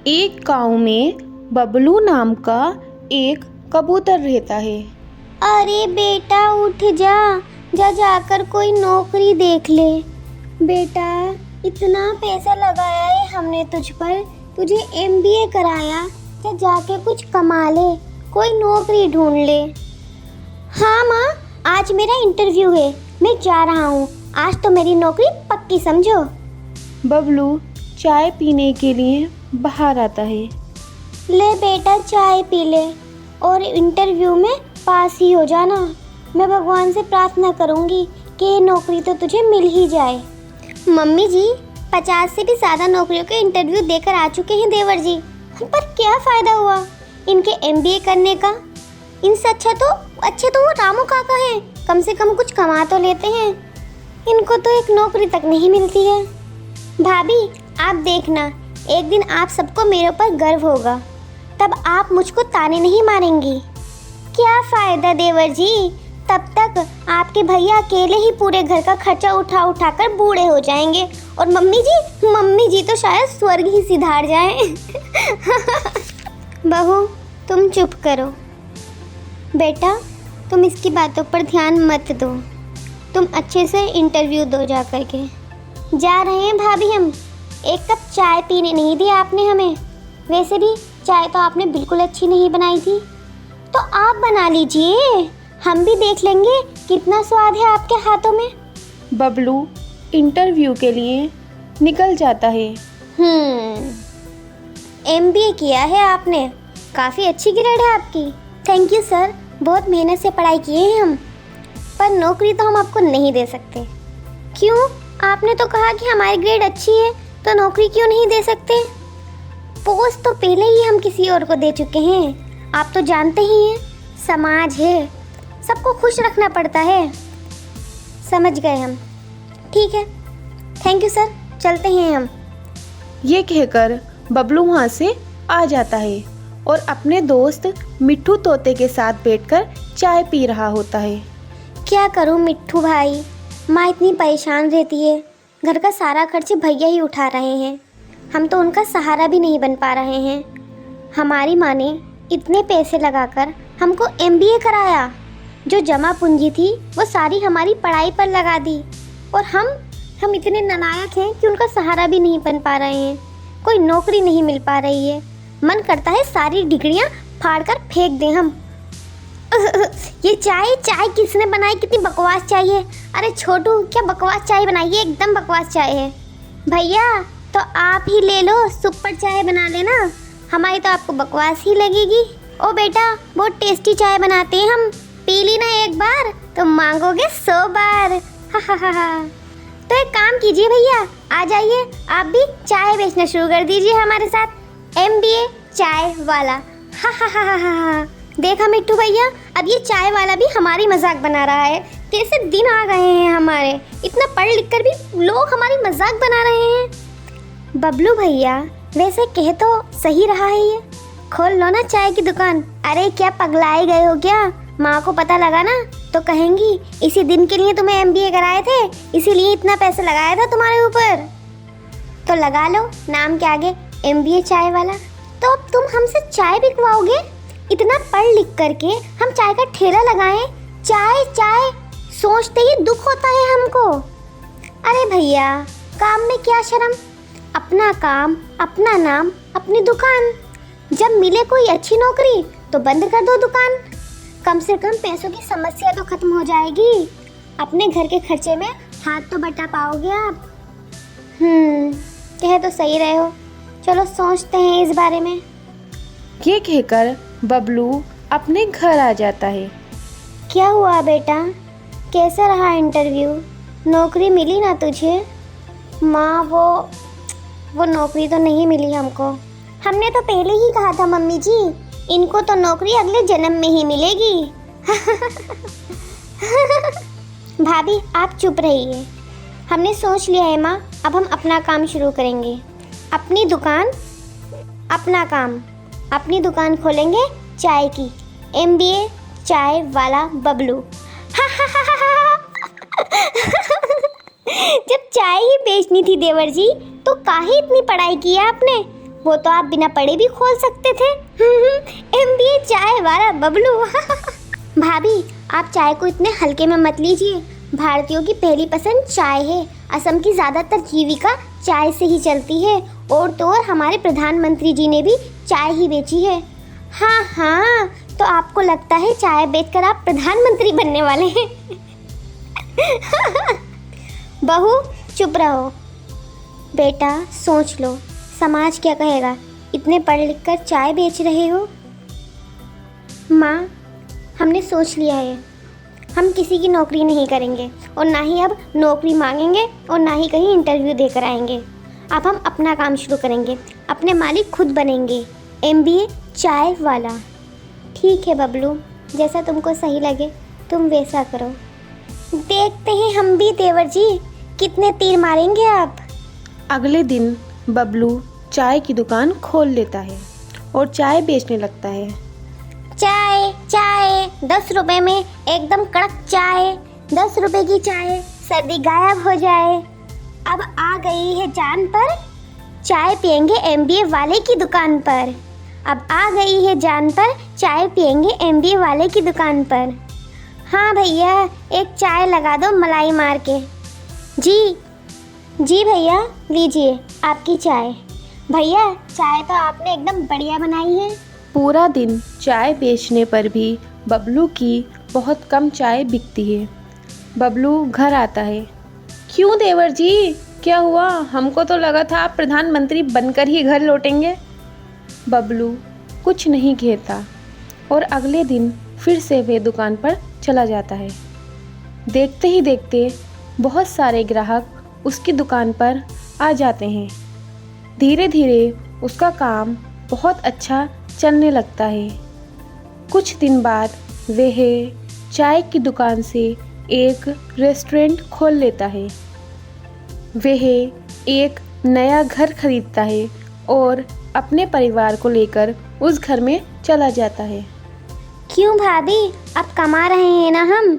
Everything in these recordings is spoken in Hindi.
एक गांव में बबलू नाम का एक कबूतर रहता है। अरे बेटा उठ जा, जा जाकर कोई नौकरी देख ले। बेटा इतना पैसा लगाया है हमने तुझ पर, तुझे एमबीए कराया, जा जाके कुछ कमा ले, कोई नौकरी ढूंढ ले। हाँ माँ, आज मेरा इंटरव्यू है, मैं जा रहा हूँ, आज तो मेरी नौकरी पक्की समझो। बबलू चाय पीने के लिए बाहर आता है। ले बेटा चाय पी ले और इंटरव्यू में पास ही हो जाना। मैं भगवान से प्रार्थना करूंगी कि ये नौकरी तो तुझे मिल ही जाए। मम्मी जी 50 से भी ज़्यादा नौकरियों के इंटरव्यू देकर आ चुके हैं देवर जी, पर क्या फ़ायदा हुआ इनके एमबीए करने का। इनसे अच्छे तो वो रामू काका हैं, कम से कम कुछ कमा तो लेते हैं। इनको तो एक नौकरी तक नहीं मिलती है। भाभी आप देखना, एक दिन आप सबको मेरे ऊपर गर्व होगा, तब आप मुझको ताने नहीं मारेंगी। क्या फ़ायदा देवर जी, तब तक आपके भैया अकेले ही पूरे घर का खर्चा उठा कर बूढ़े हो जाएंगे, और मम्मी जी तो शायद स्वर्ग ही सिधार जाएं। बहू तुम चुप करो। बेटा तुम इसकी बातों पर ध्यान मत दो, तुम अच्छे से इंटरव्यू दो जा कर के। जा रहे हैं भाभी हम, एक कप चाय पीने नहीं दी आपने हमें। वैसे भी चाय तो आपने बिल्कुल अच्छी नहीं बनाई थी, तो आप बना लीजिए, हम भी देख लेंगे कितना स्वाद है आपके हाथों में। बबलू इंटरव्यू के लिए निकल जाता है। एमबीए किया है आपने, काफ़ी अच्छी ग्रेड है आपकी। थैंक यू सर, बहुत मेहनत से पढ़ाई किए हैं हम, पर नौकरी तो हम आपको नहीं दे सकते। क्यों? आपने तो कहा कि हमारी ग्रेड अच्छी है, तो नौकरी क्यों नहीं दे सकते? पोस्ट तो पहले ही हम किसी और को दे चुके हैं। आप तो जानते ही हैं, समाज है, सबको खुश रखना पड़ता है। समझ गए हम, ठीक है, थैंक यू सर, चलते हैं हम। ये कहकर बबलू वहाँ से आ जाता है और अपने दोस्त मिट्ठू तोते के साथ बैठकर चाय पी रहा होता है। क्या करूं मिट्ठू भाई, माँ इतनी परेशान रहती है, घर का सारा खर्च भैया ही उठा रहे हैं, हम तो उनका सहारा भी नहीं बन पा रहे हैं। हमारी माँ ने इतने पैसे लगाकर हमको एमबीए कराया, जो जमा पूंजी थी वो सारी हमारी पढ़ाई पर लगा दी, और हम इतने नालायक हैं कि उनका सहारा भी नहीं बन पा रहे हैं, कोई नौकरी नहीं मिल पा रही है। मन करता है सारी डिग्रियां फाड़ कर फेंक दें हम। ये चाय किसने बनाई, कितनी बकवास चाय है। अरे छोटू, क्या बकवास चाय बनाई है, एकदम बकवास चाय है। भैया तो आप ही ले लो, सुपर चाय बना लेना, हमारी तो आपको बकवास ही लगेगी। ओ बेटा बहुत टेस्टी चाय बनाते हैं हम, पी ली ना एक बार तो मांगोगे 100 बार। हा। तो एक काम कीजिए भैया, आ जाइए आप भी चाय बेचना शुरू कर दीजिए हमारे साथ, एमबीए चाय वाला। हा। देखा मिट्टू भैया, अब ये चाय वाला भी हमारी मजाक बना रहा है। कैसे दिन आ गए हैं हमारे, इतना पढ़ लिख कर भी लोग हमारी मजाक बना रहे हैं। बबलू भैया वैसे कह तो सही रहा है, ये खोल लो ना चाय की दुकान। अरे क्या पगलाए गए हो क्या, माँ को पता लगा ना तो कहेंगी इसी दिन के लिए तुम्हें एमबीए कराए थे, इसीलिए इतना पैसा लगाया था तुम्हारे ऊपर। तो लगा लो नाम के आगे एमबीए चाय वाला। तो अब तुम हमसे चाय बिकवाओगे? इतना पढ़ लिख करके हम चाय का ठेला लगाएं, चाय सोचते ही दुख होता है हमको। अरे भैया काम में क्या शर्म, अपना काम, अपना नाम, अपनी दुकान। जब मिले कोई अच्छी नौकरी तो बंद कर दो दुकान, कम से कम पैसों की समस्या तो खत्म हो जाएगी, अपने घर के खर्चे में हाथ तो बटा पाओगे आप। कह तो सही रहे हो, चलो सोचते हैं इस बारे में। ये कहकर बबलू अपने घर आ जाता है। क्या हुआ बेटा, कैसा रहा इंटरव्यू, नौकरी मिली ना तुझे? माँ वो नौकरी तो नहीं मिली हमको। हमने तो पहले ही कहा था मम्मी जी, इनको तो नौकरी अगले जन्म में ही मिलेगी। भाभी आप चुप रहिए, हमने सोच लिया है माँ, अब हम अपना काम शुरू करेंगे, अपनी दुकान, अपना काम, अपनी दुकान खोलेंगे चाय की, एमबीए चाय वाला बबलू। जब चाय ही बेचनी थी देवर जी, तो काहे इतनी पढ़ाई की है आपने? वो तो आप बिना पढ़े भी खोल सकते थे। MBA चाय वाला बबलू। भाभी, आप चाय को इतने हल्के में मत लीजिए। भारतीयों की पहली पसंद चाय है। असम की ज़्यादातर जीविका चाय से ही चलती है। और तो और हमारे प्रधानमंत्री जी ने भी चाय ही बेची है। हाँ हाँ, तो आपको लगता है चाय बेचकर आप प्रधानमंत्री बनने वाले हैं? बहू चुप रहो। बेटा सोच लो, समाज क्या कहेगा, इतने पढ़ लिख कर चाय बेच रहे हो। माँ, हमने सोच लिया है, हम किसी की नौकरी नहीं करेंगे और ना ही अब नौकरी मांगेंगे और ना ही कहीं इंटरव्यू देकर आएंगे। अब हम अपना काम शुरू करेंगे, अपने मालिक खुद बनेंगे। MBA चाय वाला। ठीक है बबलू, जैसा तुमको सही लगे तुम वैसा करो। देखते हैं हम भी देवर जी, कितने तीर मारेंगे आप। अगले दिन बबलू चाय की दुकान खोल लेता है और चाय बेचने लगता है। चाय चाय 10 रुपए में एकदम कड़क चाय। 10 रुपए की चाय, सर्दी गायब हो जाए। अब आ गई है जान पर, चाय पियेंगे MBA वाले की दुकान पर। अब आ गई है जान पर, चाय पियेंगे MBA वाले की दुकान पर। हाँ भैया, एक चाय लगा दो मलाई मार के। जी जी भैया, लीजिए आपकी चाय। भैया, चाय तो आपने एकदम बढ़िया बनाई है। पूरा दिन चाय बेचने पर भी बबलू की बहुत कम चाय बिकती है। बबलू घर आता है। क्यों देवर जी, क्या हुआ? हमको तो लगा था आप प्रधानमंत्री बनकर ही घर लौटेंगे। बबलू कुछ नहीं कहता और अगले दिन फिर से वह दुकान पर चला जाता है। देखते ही देखते बहुत सारे ग्राहक उसकी दुकान पर आ जाते हैं। धीरे धीरे उसका काम बहुत अच्छा चलने लगता है। कुछ दिन बाद वह चाय की दुकान से एक रेस्टोरेंट खोल लेता है। वह एक नया घर खरीदता है और अपने परिवार को लेकर उस घर में चला जाता है। क्यों भाभी, अब कमा रहे हैं ना हम।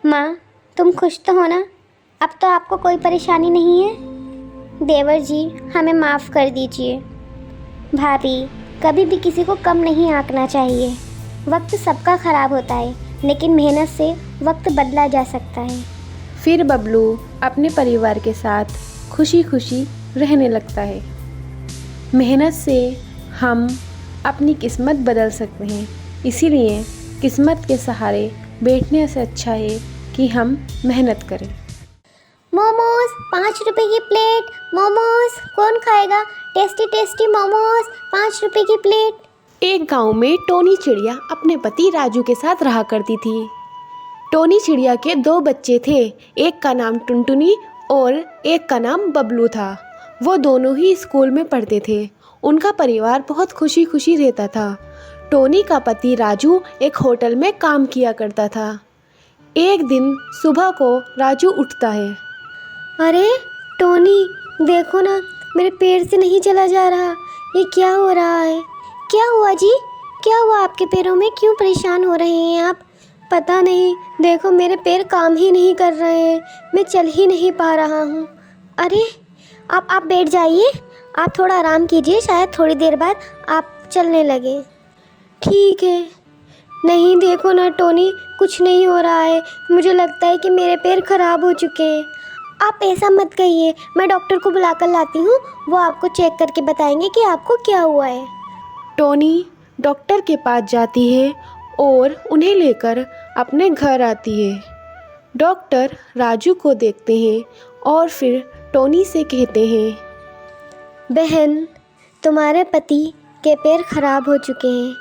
माँ, तुम खुश तो हो ना? अब तो आपको कोई परेशानी नहीं है। देवर जी, हमें माफ़ कर दीजिए। भाभी, कभी भी किसी को कम नहीं आंकना चाहिए। वक्त सबका ख़राब होता है, लेकिन मेहनत से वक्त बदला जा सकता है। फिर बबलू अपने परिवार के साथ खुशी खुशी रहने लगता है। मेहनत से हम अपनी किस्मत बदल सकते हैं, इसीलिए किस्मत के सहारे बैठने से अच्छा है कि हम मेहनत करें। मोमोज 5 रुपए की प्लेट। मोमोज कौन खाएगा? टेस्टी टेस्टी मोमोज 5 रुपए की प्लेट। एक गांव में टोनी चिड़िया अपने पति राजू के साथ रहा करती थी। टोनी चिड़िया के 2 बच्चे थे, एक का नाम टुनटुनी और एक का नाम बबलू था। वो दोनों ही स्कूल में पढ़ते थे। उनका परिवार बहुत खुशी खुशी रहता था। टोनी का पति राजू एक होटल में काम किया करता था। एक दिन सुबह को राजू उठता है। अरे टोनी, देखो ना, मेरे पैर से नहीं चला जा रहा। ये क्या हो रहा है? क्या हुआ जी? क्या हुआ आपके पैरों में? क्यों परेशान हो रहे हैं आप? पता नहीं, देखो मेरे पैर काम ही नहीं कर रहे हैं। मैं चल ही नहीं पा रहा हूँ। अरे आप बैठ जाइए, आप थोड़ा आराम कीजिए, शायद थोड़ी देर बाद आप चलने लगे। ठीक है। नहीं, देखो ना टोनी, कुछ नहीं हो रहा है। मुझे लगता है कि मेरे पैर खराब हो चुके हैं। आप ऐसा मत कहिए, मैं डॉक्टर को बुला कर लाती हूँ। वो आपको चेक करके बताएंगे कि आपको क्या हुआ है। टोनी डॉक्टर के पास जाती है और उन्हें लेकर अपने घर आती है। डॉक्टर राजू को देखते हैं और फिर टोनी से कहते हैं, बहन, तुम्हारे पति के पैर खराब हो चुके हैं,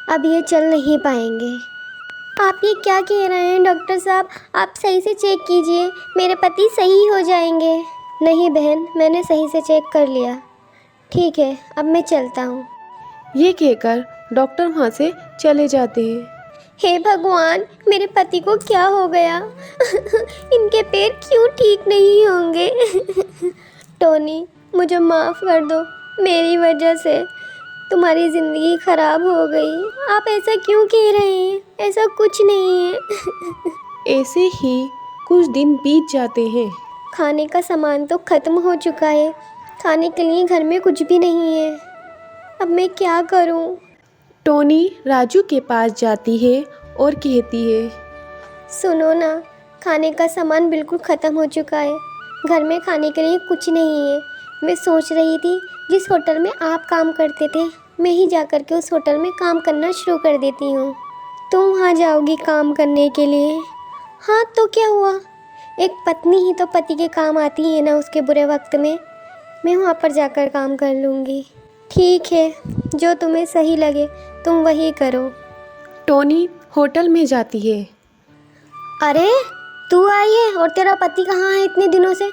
अब ये चल नहीं पाएंगे। आप ये क्या कह रहे हैं डॉक्टर साहब? आप सही से चेक कीजिए, मेरे पति सही हो जाएंगे। नहीं बहन, मैंने सही से चेक कर लिया। ठीक है, अब मैं चलता हूँ। ये कहकर डॉक्टर वहाँ से चले जाते हैं। हे भगवान, मेरे पति को क्या हो गया? इनके पैर क्यों ठीक नहीं होंगे? टोनी, मुझे माफ़ कर दो, मेरी वजह से तुम्हारी ज़िंदगी ख़राब हो गई। आप ऐसा क्यों कह रहे हैं? ऐसा कुछ नहीं है। ऐसे ही कुछ दिन बीत जाते हैं। खाने का सामान तो ख़त्म हो चुका है। खाने के लिए घर में कुछ भी नहीं है। अब मैं क्या करूं? टोनी राजू के पास जाती है और कहती है, सुनो ना, खाने का सामान बिल्कुल ख़त्म हो चुका है। घर में खाने के लिए कुछ नहीं है। मैं सोच रही थी जिस होटल में आप काम करते थे, मैं ही जा कर के उस होटल में काम करना शुरू कर देती हूँ। तुम वहाँ जाओगी काम करने के लिए? हाँ तो क्या हुआ, एक पत्नी ही तो पति के काम आती है ना उसके बुरे वक्त में। मैं वहाँ पर जाकर काम कर लूँगी। ठीक है, जो तुम्हें सही लगे तुम वही करो। टोनी होटल में जाती है। अरे तू आई है, और तेरा पति कहाँ है इतने दिनों से?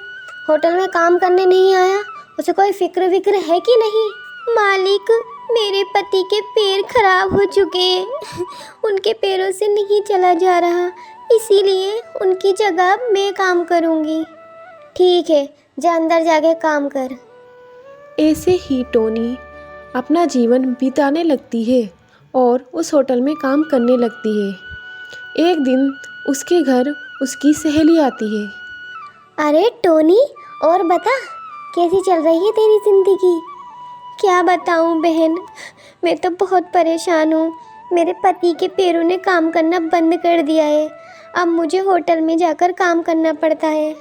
होटल में काम करने नहीं आया? उसे कोई फिक्र विक्र है कि नहीं? मालिक, मेरे पति के पैर खराब हो चुके हैं। उनके पैरों से नहीं चला जा रहा, इसीलिए उनकी जगह मैं काम करूँगी। ठीक है, जा अंदर जाके काम कर। ऐसे ही टोनी अपना जीवन बिताने लगती है और उस होटल में काम करने लगती है। एक दिन उसके घर उसकी सहेली आती है। अरे टोनी, और बता, कैसी चल रही है तेरी ज़िंदगी? क्या बताऊं बहन, मैं तो बहुत परेशान हूँ। मेरे पति के पैरों ने काम करना बंद कर दिया है। अब मुझे होटल में जाकर काम करना पड़ता है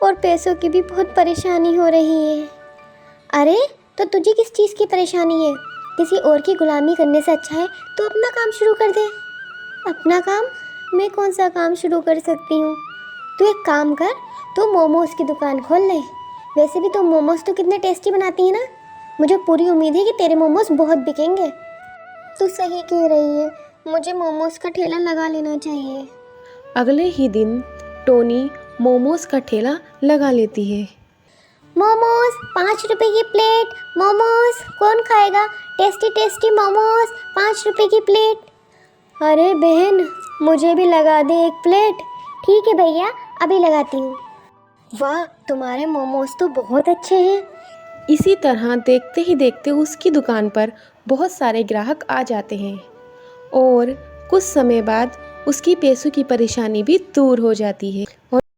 और पैसों की भी बहुत परेशानी हो रही है। अरे तो तुझे किस चीज़ की परेशानी है? किसी और की गुलामी करने से अच्छा है तो अपना काम शुरू कर दे। अपना काम? मैं कौन सा काम शुरू कर सकती हूँ? तू एक काम कर, तू मोमोज़ की दुकान खोल ले। वैसे भी तो मोमोज़ तो कितने टेस्टी बनाती है ना। मुझे पूरी उम्मीद है कि तेरे मोमोज़ बहुत बिकेंगे। तू सही कह रही है, मुझे मोमोज़ का ठेला लगा लेना चाहिए। अगले ही दिन टोनी मोमोज का ठेला लगा लेती है। मोमोज़ 5 रुपए की प्लेट। मोमोज़ कौन खाएगा? टेस्टी टेस्टी मोमोज़ 5 रुपए की प्लेट। अरे बहन, मुझे भी लगा दे एक प्लेट। ठीक है भैया, अभी लगाती हूँ। वाह, तुम्हारे मोमोज़ तो बहुत अच्छे हैं। इसी तरह देखते ही देखते उसकी दुकान पर बहुत सारे ग्राहक आ जाते हैं और कुछ समय बाद उसकी पैसों की परेशानी भी दूर हो जाती है और